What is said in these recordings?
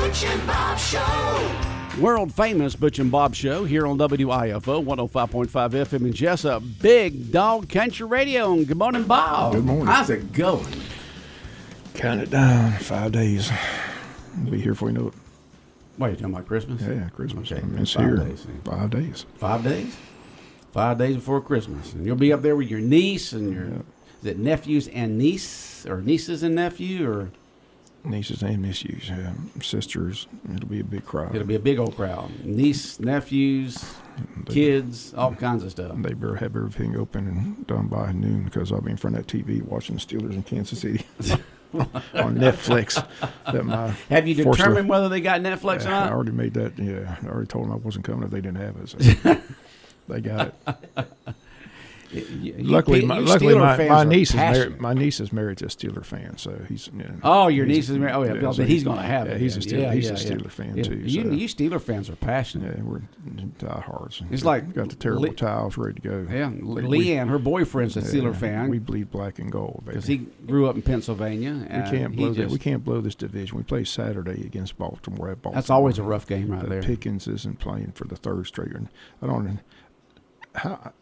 Butch and Bob Show. World famous Butch and Bob Show here on WIFO 105.5 FM in Jesup. Big Dog Country Radio. And good morning, Bob. Good morning. How's it going? Count it down. 5 days. We'll be here before you know it. What, are you talking about Christmas? Yeah, Christmas. Okay, I mean, it's 5 here. days. 5 days. 5 days? 5 days before Christmas. And you'll be up there with your niece and your is it nephews and niece, or nieces and nephew, or Nieces and nephews, sisters. It'll be a big crowd. it'll be a big old crowd. Niece, nephews, kids, all kinds of stuff. They better have everything open and done by noon because I'll be in front of that TV watching the Steelers in Kansas City on Netflix. Have you determined whether they got Netflix or I not? already made that. Yeah, I already told them I wasn't coming if they didn't have it. So they got it. Luckily, my niece is married to a Steeler fan, so he's. You know, oh, your niece is married. Oh, yeah, so he's going to have it. He's a Steeler fan too. You So. Steeler fans are passionate. Yeah, we're diehards. It's like got the terrible towels ready to go. Yeah, Leanne, her boyfriend's a Steeler fan. We bleed black and gold, baby. Because he grew up in Pennsylvania. We can't blow this division. We play Saturday against Baltimore at Baltimore. That's always a rough game right there. Pickens isn't playing for the third straight. And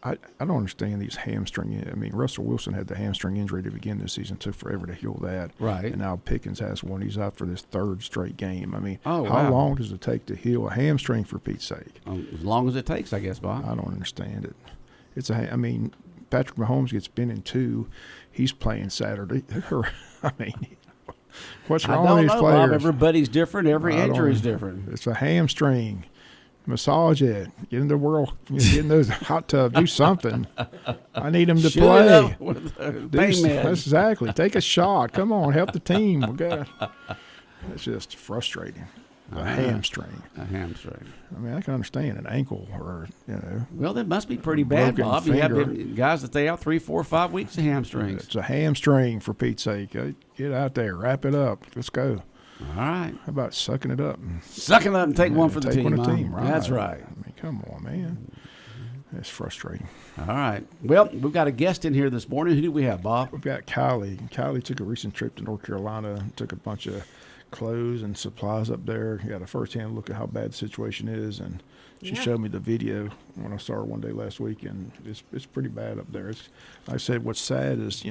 I don't understand these hamstring. I mean, Russell Wilson had the hamstring injury to begin this season. It took forever to heal that. Right. And now Pickens has one. He's out for this third straight game. I mean, how long does it take to heal a hamstring, for Pete's sake? As long as it takes, I guess, Bob. I don't understand it. I mean, Patrick Mahomes gets bent in two. He's playing Saturday. I mean, what's wrong with these players? Bob, everybody's different. Every injury's different. It's a hamstring. Massage it. Get in the world. Get in those hot tub. Do something. I need him to play. Exactly. Take a shot. Come on. Help the team. It's just frustrating. A hamstring. A hamstring. I mean, I can understand an ankle or, Well, that must be pretty bad, Bob. You finger. have guys that stay out 3, 4, 5 weeks of hamstrings. It's a hamstring, for Pete's sake. Get out there. Wrap it up. Let's go. All right. How about sucking it up? Sucking it up and take one for the team. Take one for the team, right? That's right. I mean, come on, man. It's frustrating. All right. Well, we've got a guest in here this morning. Who do we have, Bob? We've got Kylie. Kylie took a recent trip to North Carolina, took a bunch of clothes and supplies up there. Got a first-hand look at how bad the situation is, and she showed me the video when I saw her one day last week, and it's pretty bad up there. Like I said, what's sad is,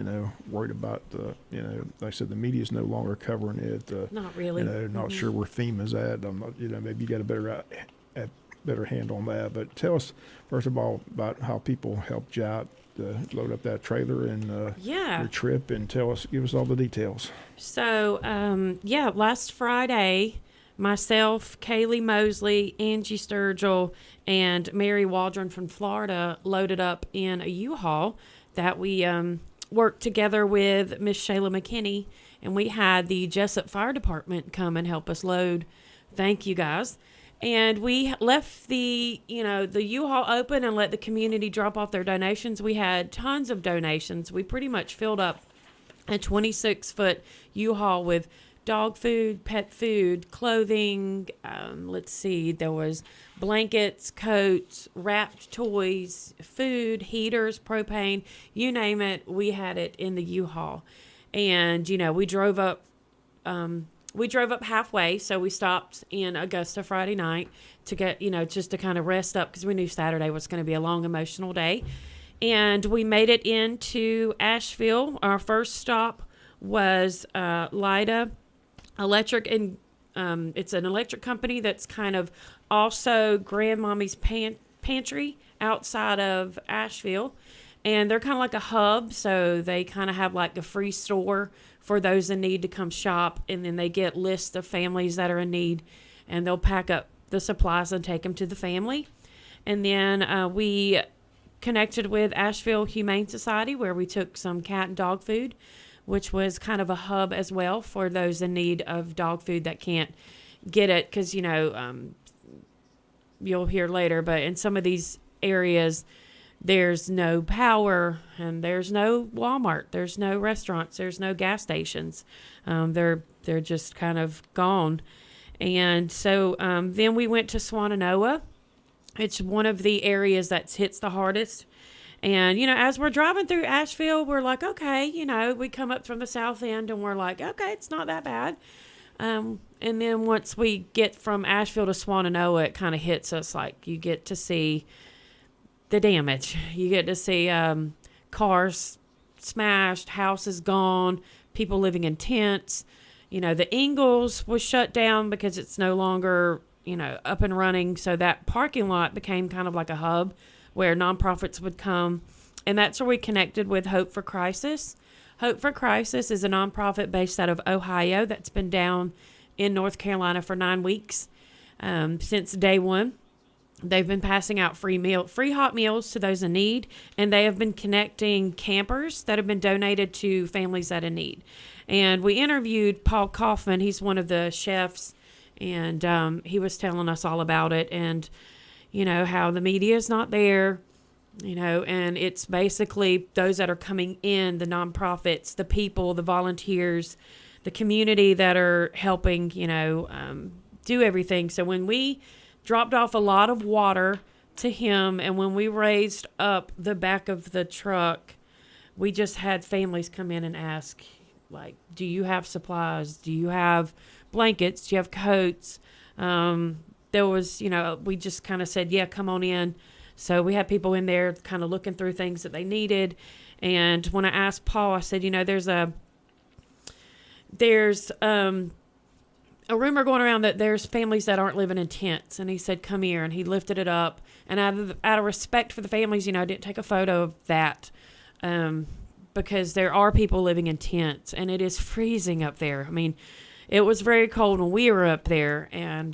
worried about like I said, the media's no longer covering it. Not really. Not sure where FEMA's at. I'm not, maybe you got a better hand on that. But tell us, first of all, about how people helped you out to load up that trailer and your trip, and give us all the details. So, last Friday, myself, Kaylee Mosley, Angie Sturgill, and Mary Waldron from Florida loaded up in a U-Haul that we worked together with Miss Shayla McKinney, and we had the Jesup Fire Department come and help us load. Thank you, guys. And we left the U-Haul open and let the community drop off their donations. We had tons of donations. We pretty much filled up a 26-foot U-Haul with dog food, pet food, clothing. There was blankets, coats, wrapped toys, food, heaters, propane, you name it. We had it in the U-Haul. And, we drove up. We drove up halfway, so we stopped in Augusta Friday night to get, just to kind of rest up because we knew Saturday was going to be a long, emotional day. And we made it into Asheville. Our first stop was Lida Electric, and it's an electric company that's kind of also Grandmommy's Pantry outside of Asheville. And they're kind of like a hub, so they kind of have like a free store for those in need to come shop, and then they get lists of families that are in need, and they'll pack up the supplies and take them to the family. And then we connected with Asheville Humane Society, where we took some cat and dog food, which was kind of a hub as well for those in need of dog food that can't get it, because, you'll hear later, but in some of these areas, there's no power, and there's no Walmart, there's no restaurants, there's no gas stations. They're just kind of gone. And so then we went to Swannanoa. It's one of the areas that hits the hardest. And, as we're driving through Asheville, we're like, okay, we come up from the south end, and we're like, okay, it's not that bad. And then once we get from Asheville to Swannanoa, it kind of hits us like you get to see the damage. You get to see cars smashed, houses gone, people living in tents. You know, the Ingalls was shut down because it's no longer, you know, up and running. So that parking lot became kind of like a hub where nonprofits would come. And that's where we connected with Hope for Crisis. Hope for Crisis is a nonprofit based out of Ohio that's been down in North Carolina for 9 weeks since day one. They've been passing out free hot meals to those in need, and they have been connecting campers that have been donated to families that are in need. And we interviewed Paul Kaufman. He's one of the chefs, and he was telling us all about it and, you know, how the media is not there, you know, and it's basically those that are coming in, the nonprofits, the people, the volunteers, the community that are helping, you know, do everything. So when we dropped off a lot of water to him, and when we raised up the back of the truck, we just had families come in and ask, like, do you have supplies? Do you have blankets? Do you have coats? There was, you know, we just kind of said, yeah, come on in. So we had people in there kind of looking through things that they needed. And when I asked Paul, I said, you know, there's a rumor going around that there's families that aren't living in tents. And he said, come here. And he lifted it up. And out of respect for the families, you know, I didn't take a photo of that because there are people living in tents. And it is freezing up there. I mean, it was very cold when we were up there. And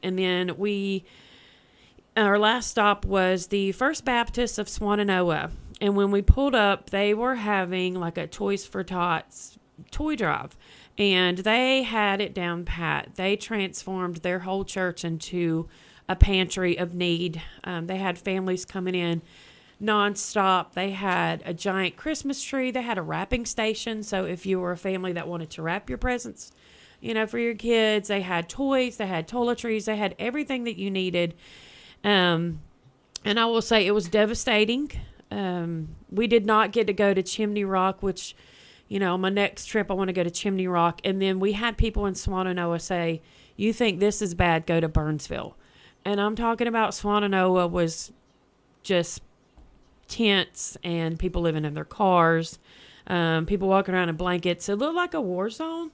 then our last stop was the First Baptist of Swannanoa. And when we pulled up, they were having like a Toys for Tots toy drive. And they had it down pat. They transformed their whole church into a pantry of need. They had families coming in nonstop. They had a giant Christmas tree. They had a wrapping station. So if you were a family that wanted to wrap your presents, you know, for your kids, they had toys, they had toiletries, they had everything that you needed. And I will say it was devastating. We did not get to go to Chimney Rock, which, you know, on my next trip, I want to go to Chimney Rock. And then we had people in Swannanoa say, you think this is bad, go to Burnsville. And I'm talking about Swannanoa was just tents and people living in their cars, people walking around in blankets. It looked like a war zone.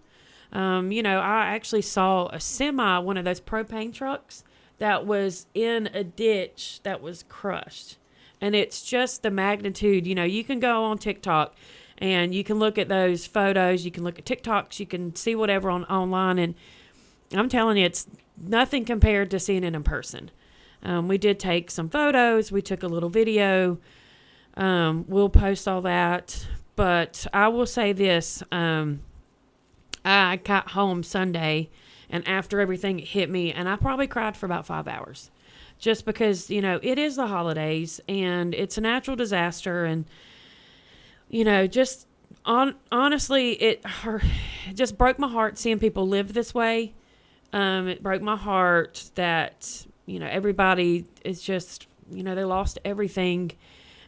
You know, I actually saw a semi, one of those propane trucks that was in a ditch that was crushed. And it's just the magnitude. You know, you can go on TikTok and you can look at those photos. You can look at TikToks. You can see whatever online. And I'm telling you, it's nothing compared to seeing it in person. We did take some photos. We took a little video. We'll post all that. But I will say this. I got home Sunday, and after everything hit me, and I probably cried for about 5 hours. Just because, you know, it is the holidays, and it's a natural disaster, and you know, just honestly, it just broke my heart seeing people live this way. It broke my heart that, you know, everybody is just, you know, they lost everything.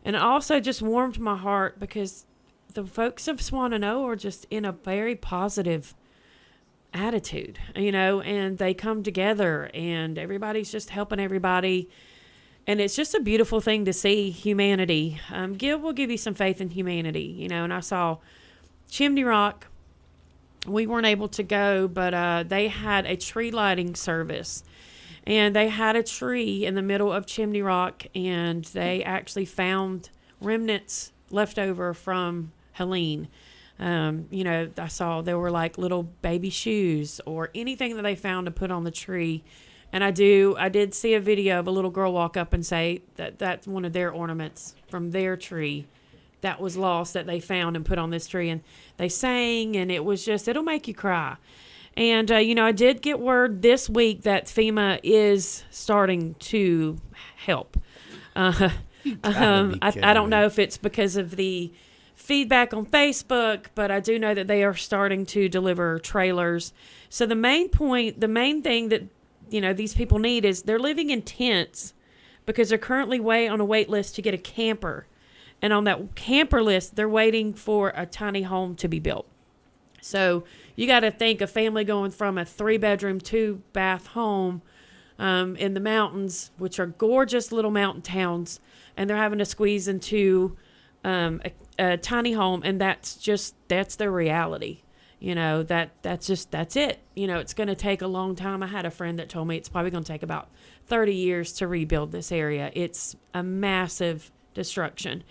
And it also just warmed my heart because the folks of Swannanoa are just in a very positive attitude, you know, and they come together and everybody's just helping everybody. And it's just a beautiful thing to see humanity. Will give you some faith in humanity, you know. And I saw Chimney Rock. We weren't able to go, but they had a tree lighting service. And they had a tree in the middle of Chimney Rock, and they actually found remnants left over from Helene. You know, I saw there were like little baby shoes or anything that they found to put on the tree. And I did see a video of a little girl walk up and say that that's one of their ornaments from their tree that was lost that they found and put on this tree. And they sang, and it was just, it'll make you cry. And, you know, I did get word this week that FEMA is starting to help. I don't know if it's because of the feedback on Facebook, but I do know that they are starting to deliver trailers. So the main thing that, you know, these people need is they're living in tents because they're currently on a wait list to get a camper. And on that camper list, they're waiting for a tiny home to be built. So you got to think a family going from a 3-bedroom, 2-bath home in the mountains, which are gorgeous little mountain towns, and they're having to squeeze into a tiny home, and that's their reality. That's it. It's going to take a long time. I had a friend that told me it's probably going to take about 30 years to rebuild this area. It's a massive destruction.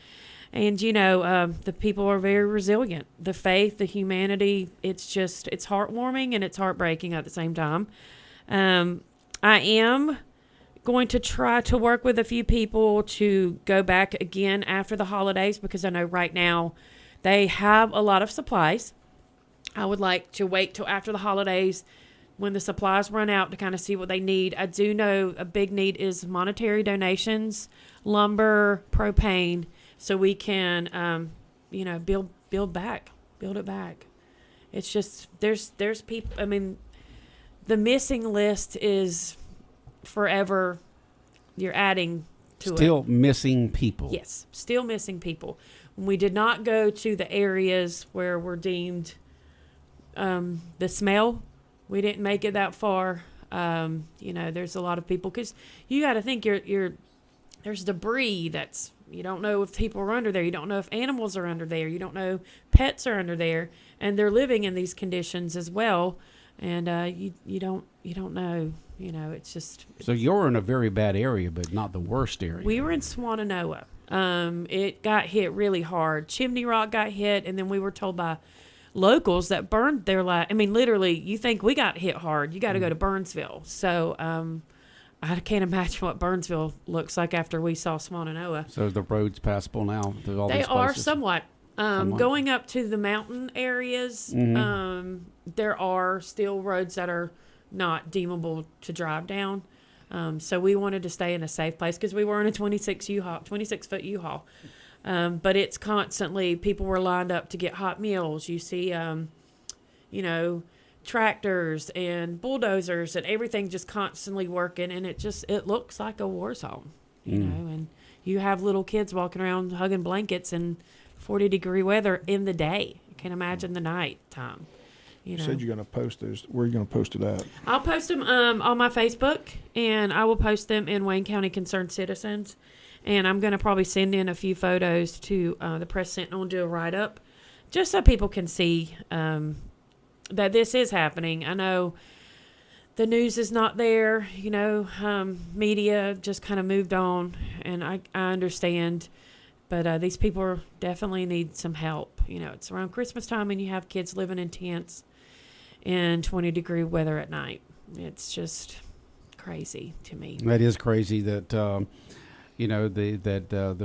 And, the people are very resilient. The faith, the humanity, it's heartwarming and it's heartbreaking at the same time. I am going to try to work with a few people to go back again after the holidays, because I know right now they have a lot of supplies. I would like to wait till after the holidays when the supplies run out to kind of see what they need. I do know a big need is monetary donations, lumber, propane, so we can, build it back. It's just, there's people, I mean, the missing list is forever. You're adding to it. Still missing people. Yes, still missing people. We did not go to the areas where we're deemed the smell. We didn't make it that far. There's a lot of people, because you got to think there's debris that's, you don't know if people are under there. You don't know if animals are under there. You don't know pets are under there, and they're living in these conditions as well. And you don't know. It's just. So you're in a very bad area, but not the worst area. We were in Swannanoa. It got hit really hard. Chimney Rock got hit, and then we were told by locals that burned their life. I mean, literally, you think we got hit hard, you got to go to Burnsville. So I can't imagine what Burnsville looks like after we saw Swannanoa. So the roads passable now through all they these are places? somewhat. Going up to the mountain areas, there are still roads that are not deemable to drive down. So we wanted to stay in a safe place because we were in a 26-foot U-Haul. But it's constantly, people were lined up to get hot meals. You see, tractors and bulldozers and everything just constantly working. And it looks like a war zone, and you have little kids walking around hugging blankets in 40-degree weather in the day. I can't imagine the night time. You said you're going to post those. Where are you going to post it at? I'll post them on my Facebook, and I will post them in Wayne County Concerned Citizens. And I'm going to probably send in a few photos to the Press Sentinel and do a write-up, just so people can see that this is happening. I know the news is not there. Media just kind of moved on, and I understand. But these people definitely need some help. It's around Christmas time, and you have kids living in tents in 20-degree weather at night. It's just crazy to me. That is crazy that, the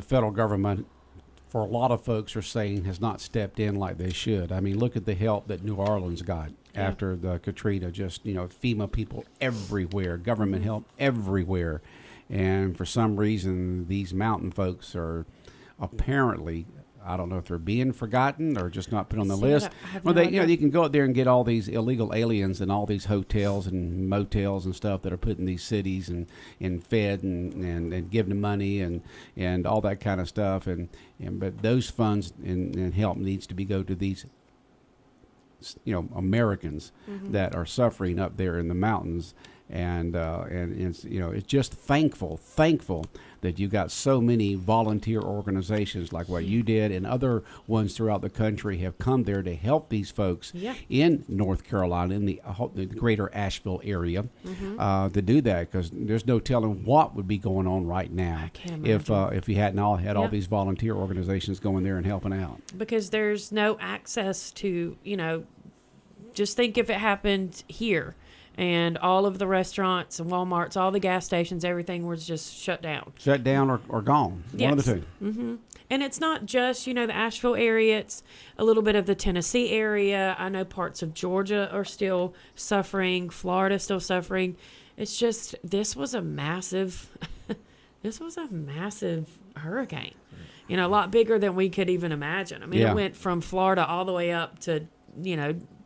federal government, for a lot of folks, are saying has not stepped in like they should. I mean, look at the help that New Orleans got after the Katrina. Just, FEMA people everywhere, government help everywhere. And for some reason, these mountain folks are apparently, I don't know if they're being forgotten or just not put on the list. You can go out there and get all these illegal aliens and all these hotels and motels and stuff that are put in these cities and fed and giving them money and all that kind of stuff. But those funds and help needs to go to these, Americans that are suffering up there in the mountains. And it's, it's just thankful that you got so many volunteer organizations like what you did, and other ones throughout the country have come there to help these folks in North Carolina, in the greater Asheville area, to do that, because there's no telling what would be going on right now if you hadn't had all these volunteer organizations going there and helping out. Because there's no access to, just think if it happened here. And all of the restaurants and Walmarts, all the gas stations, everything was just shut down. Shut down or gone. Yes. One of the two. Mm-hmm. And it's not just, the Asheville area. It's a little bit of the Tennessee area. I know parts of Georgia are still suffering. Florida still suffering. It's just, this was a massive hurricane. A lot bigger than we could even imagine. I mean, it went from Florida all the way up to,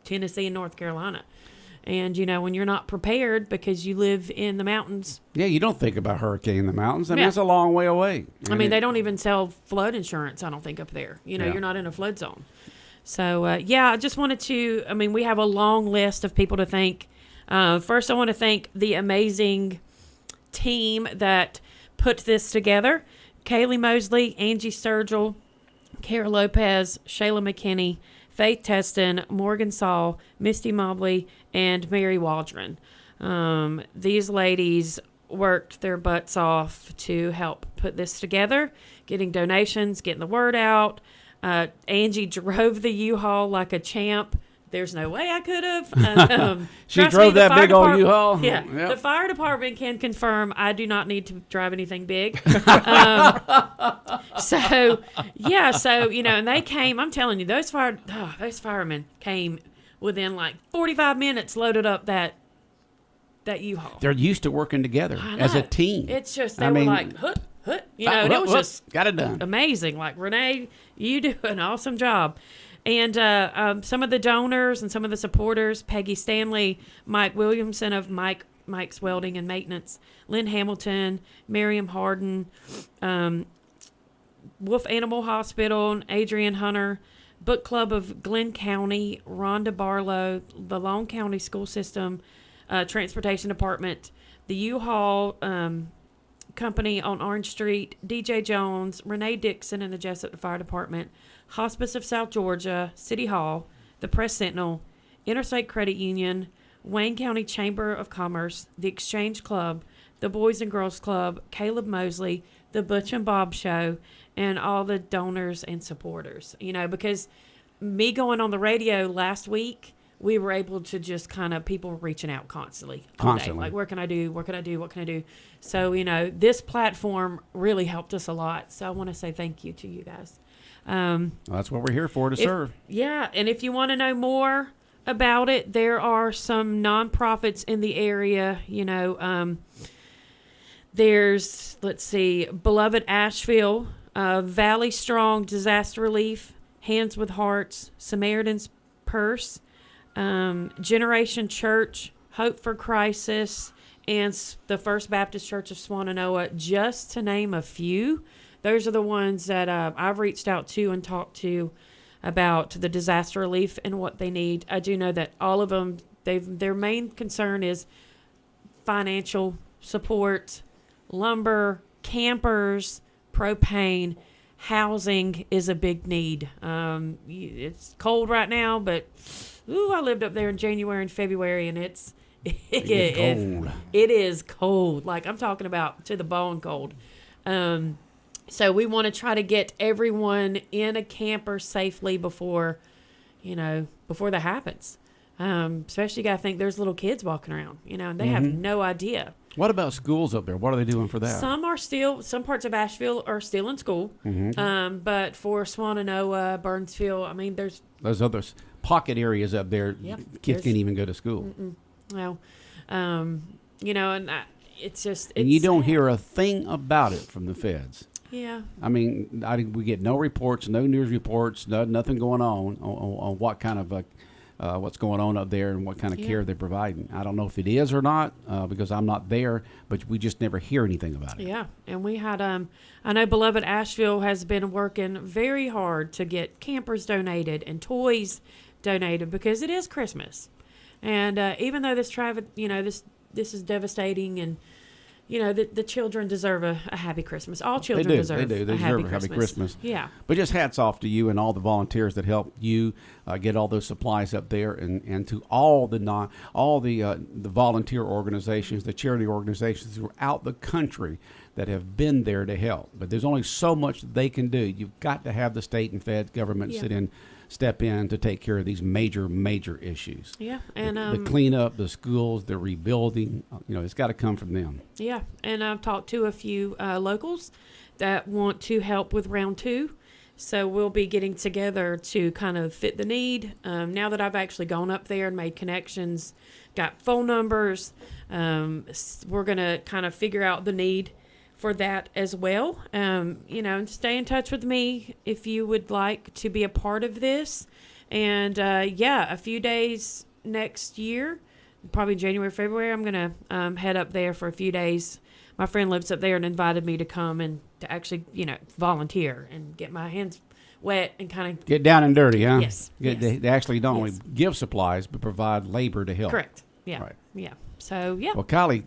Tennessee and North Carolina. And, when you're not prepared because you live in the mountains. Yeah, you don't think about hurricane in the mountains. I mean, it's a long way away. They don't even sell flood insurance, I don't think, up there. You're not in a flood zone. So, yeah, I just wanted to, I mean, we have a long list of people to thank. First, I want to thank the amazing team that put this together. Kaylee Mosley, Angie Sturgill, Kara Lopez, Shayla McKinney, Faith Teston, Morgan Saul, Misty Mobley, and Mary Waldron. These ladies worked their butts off to help put this together, getting donations, getting the word out. Angie drove the U-Haul like a champ. There's no way I could have. She drove that big old U-Haul? Yeah. Yep. The fire department can confirm I do not need to drive anything big. So, and they came, I'm telling you, those firemen came within like 45 minutes, loaded up that U-Haul. They're used to working together as a team. It's just, they were like, hut, and it was just got it done. Amazing. Like, Renee, you do an awesome job. And some of the donors and some of the supporters, Peggy Stanley, Mike Williamson of Mike's Welding and Maintenance, Lynn Hamilton, Miriam Harden, Wolf Animal Hospital, Adrian Hunter, Book Club of Glenn County, Rhonda Barlow, the Long County School System, Transportation Department, the U-Haul Company on Orange Street, DJ Jones, Renee Dixon and the Jesup Fire Department, Hospice of South Georgia, City Hall, the Press Sentinel, Interstate Credit Union, Wayne County Chamber of Commerce, the Exchange Club, the Boys and Girls Club, Caleb Mosley, the Butch and Bob Show, and all the donors and supporters. Because me going on the radio last week, we were able to just kind of, people reaching out constantly. Like, where can I do? What can I do? What can I do? So, this platform really helped us a lot. So I want to say thank you to you guys. That's what we're here for, to serve. Yeah, and if you want to know more about it, there are some nonprofits in the area. There's, Beloved Asheville, Valley Strong Disaster Relief, Hands with Hearts, Samaritan's Purse, Generation Church, Hope for Crisis, and the First Baptist Church of Swannanoa, just to name a few. Those are the ones that I've reached out to and talked to about the disaster relief and what they need. I do know that all of them, their main concern is financial support, lumber, campers, propane, housing is a big need. It's cold right now, but I lived up there in January and February, and it is cold. Like, I'm talking about to the bone cold. So we want to try to get everyone in a camper safely before that happens. Especially, you got to think there's little kids walking around, and they have no idea. What about schools up there? What are they doing for that? Some parts of Asheville are still in school. Mm-hmm. But for Swannanoa, Burnsville, I mean, there's those other pocket areas up there. Yep, kids can't even go to school. Well, it's just. And you don't hear a thing about it from the feds. Yeah. I mean, we get no reports, no news reports, nothing going on what kind of what's going on up there and what kind of care they're providing. I don't know if it is or not because I'm not there, but we just never hear anything about it. Yeah, and we had I know Beloved Asheville has been working very hard to get campers donated and toys donated because it is Christmas, and even though this is devastating and. The children deserve a happy Christmas. All children deserve They a deserve happy Christmas. Yeah. But just hats off to you and all the volunteers that helped you get all those supplies up there, and to all the volunteer organizations, the charity organizations throughout the country that have been there to help. But there's only so much they can do. You've got to have the state and fed government step in to take care of these major issues. Yeah, and the cleanup, the schools, the rebuilding, it's got to come from them. Yeah, and I've talked to a few locals that want to help with round 2. So we'll be getting together to kind of fit the need. Now that I've actually gone up there and made connections, got phone numbers, we're going to kind of figure out the need for that as well. Stay in touch with me if you would like to be a part of this. And a few days next year, probably January, February, I'm going to head up there for a few days. My friend lives up there and invited me to come and to actually, volunteer and get my hands wet and kind of Get down and dirty, huh? Yes, yes. They actually don't only Yes. give supplies, but provide labor to help. correct. Yeah, Right. yeah. So yeah, Well, Kylie,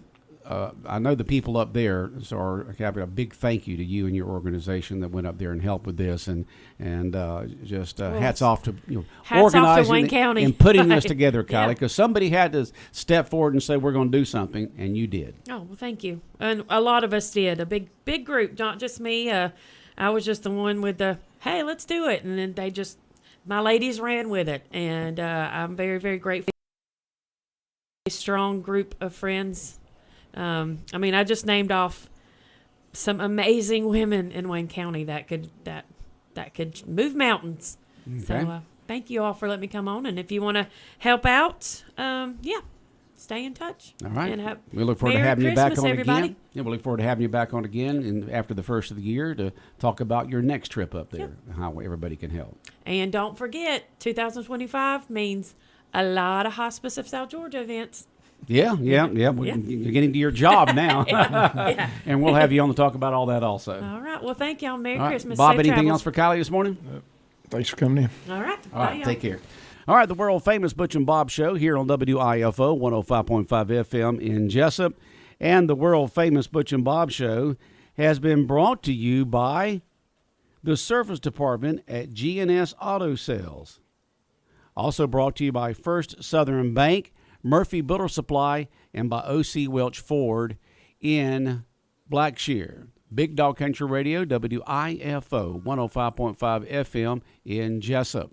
I know the people up there, so a big thank you to you and your organization that went up there and helped with this, and just hats off to hats off to organizing Wayne it County. and putting this Right. together, Kylie, Yeah. because somebody had to step forward and say we're going to do something, and you did. Oh, well, thank you. And a lot of us did. A big group, not just me. I was just the one with the, hey, let's do it. And then my ladies ran with it. And I'm very, very grateful. A strong group of friends. I just named off some amazing women in Wayne County that could move mountains. Okay. So thank you all for letting me come on. And if you want to help out, stay in touch. All right. And We look forward to Merry having you back Christmas, on everybody. again. Yeah, we look forward to having you back on again after the first of the year to talk about your next trip up there, and how everybody can help. And don't forget, 2025 means a lot of Hospice of South Georgia events. Yeah. You're getting to your job now. Yeah. And we'll have you on to talk about all that also. All right. Well, thank y'all. Merry All right. Christmas. Bob, Safe anything travels. else for Kylie this morning? Thanks for coming in. All right. All Bye, right, y'all. take care. All right, the world famous Butch and Bob show here on WIFO 105.5 FM in Jesup. And the world famous Butch and Bob show has been brought to you by the service department at G&S Auto Sales. Also brought to you by First Southern Bank, Murphy Builder Supply, and by O.C. Welch Ford in Blackshear. Big Dog Country Radio, WIFO 105.5 FM in Jesup.